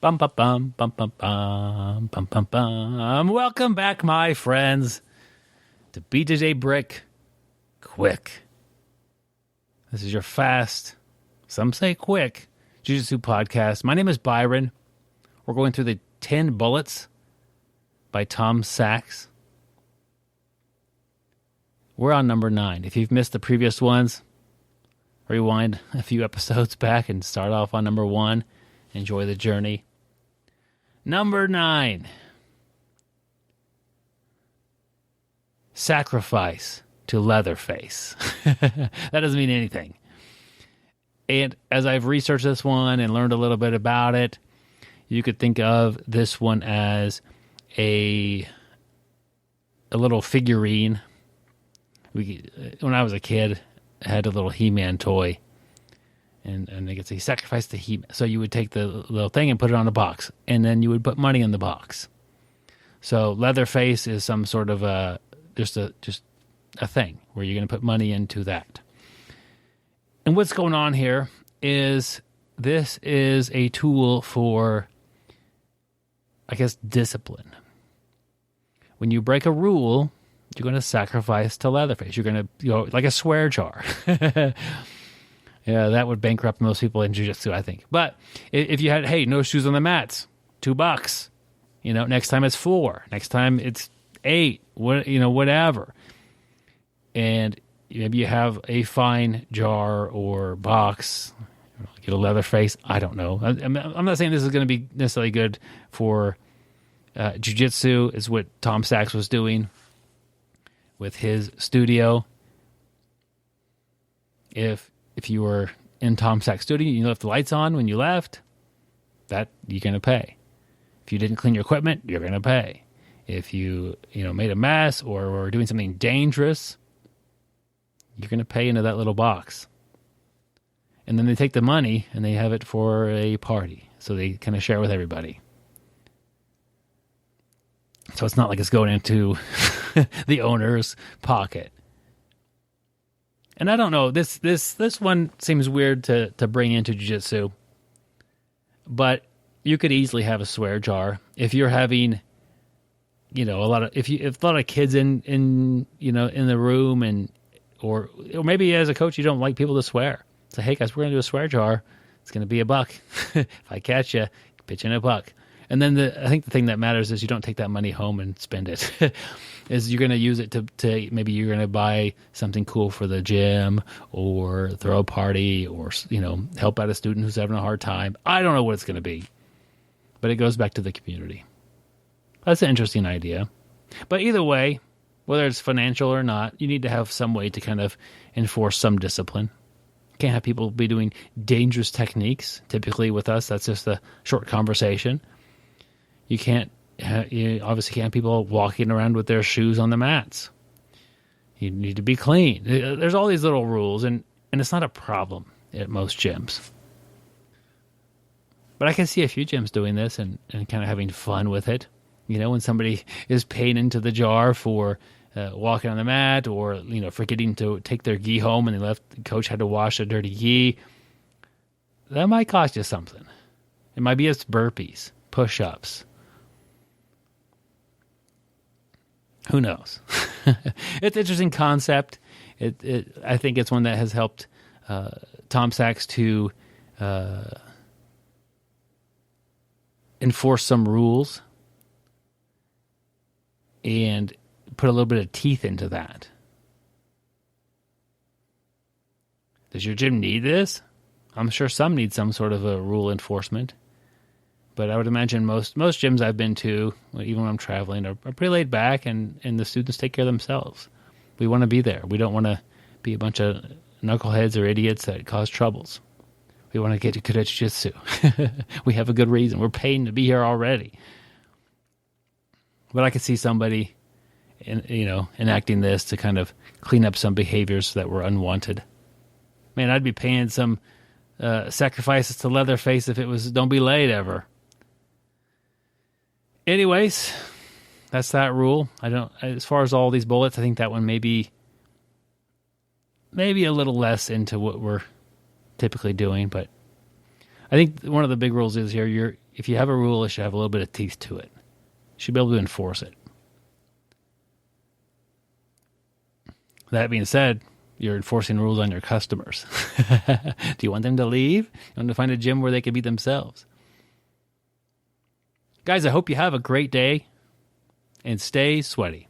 Bum, bum, bum, bum, bum, bum, bum, bum, bum. Welcome back, my friends, to BjjBrick Quick. This is your fast, some say quick, Jiu-Jitsu podcast. My name is Byron. We're going through the 10 Bullets by Tom Sachs. We're on number 9. If you've missed the previous ones, rewind a few episodes back and start off on number 1. Enjoy the journey. Number 9. Sacrifice to Leatherface. That doesn't mean anything. And as I've researched this one and learned a little bit about it, you could think of this one as a little figurine. When I was a kid, I had a little He-Man toy. And they could say, sacrifice to He-Man. So you would take the little thing and put it on a box. And then you would put money in the box. So Leatherface is some sort of just a thing where you're going to put money into that. And what's going on here is this is a tool for, I guess, discipline. When you break a rule, you're going to sacrifice to Leatherface. You're going to, like a swear jar. Yeah, that would bankrupt most people in jiu-jitsu, I think. But if you had, hey, no shoes on the mats, $2. Next time it's 4. Next time it's 8. Whatever. And maybe you have a fine jar or box. Get a Leatherface. I don't know. I'm not saying this is going to be necessarily good for jiu-jitsu. Is what Tom Sachs was doing with his studio. If you were in Tom Sachs' studio, you left the lights on when you left, that you're going to pay. If you didn't clean your equipment, you're going to pay. If you made a mess or were doing something dangerous, you're going to pay into that little box. And then they take the money and they have it for a party. So they kind of share with everybody. So it's not like it's going into the owner's pocket. And I don't know, this one seems weird to bring into jiu-jitsu, but you could easily have a swear jar if you're having, a lot of kids in the room, and or maybe as a coach you don't like people to swear. Say, hey guys, we're gonna do a swear jar. It's gonna be $1. If I catch you, pitch in $1. And then I think the thing that matters is you don't take that money home and spend it. Is you're going to use it to maybe you're going to buy something cool for the gym or throw a party or, help out a student who's having a hard time. I don't know what it's going to be, but it goes back to the community. That's an interesting idea. But either way, whether it's financial or not, you need to have some way to kind of enforce some discipline. You can't have people be doing dangerous techniques. Typically with us, that's just a short conversation. You obviously can't have people walking around with their shoes on the mats. You need to be clean. There's all these little rules, and it's not a problem at most gyms. But I can see a few gyms doing this and kind of having fun with it. When somebody is paying into the jar for walking on the mat or, forgetting to take their gi home and the coach had to wash a dirty gi, that might cost you something. It might be just burpees, push-ups. Who knows? It's an interesting concept. I think it's one that has helped Tom Sachs to enforce some rules and put a little bit of teeth into that. Does your gym need this? I'm sure some need some sort of a rule enforcement. But I would imagine most gyms I've been to, even when I'm traveling, are pretty laid back, and the students take care of themselves. We want to be there. We don't want to be a bunch of knuckleheads or idiots that cause troubles. We want to get good at jiu-jitsu. We have a good reason. We're paying to be here already. But I could see somebody, enacting this to kind of clean up some behaviors that were unwanted. Man, I'd be paying some sacrifices to Leatherface if it was don't be late ever. Anyways, that's that rule. As far as all these bullets, I think that one may be maybe a little less into what we're typically doing, but I think one of the big rules is here if you have a rule, it should have a little bit of teeth to it. You should be able to enforce it. That being said, you're enforcing rules on your customers. Do you want them to leave? You want them to find a gym where they can be themselves? Guys, I hope you have a great day and stay sweaty.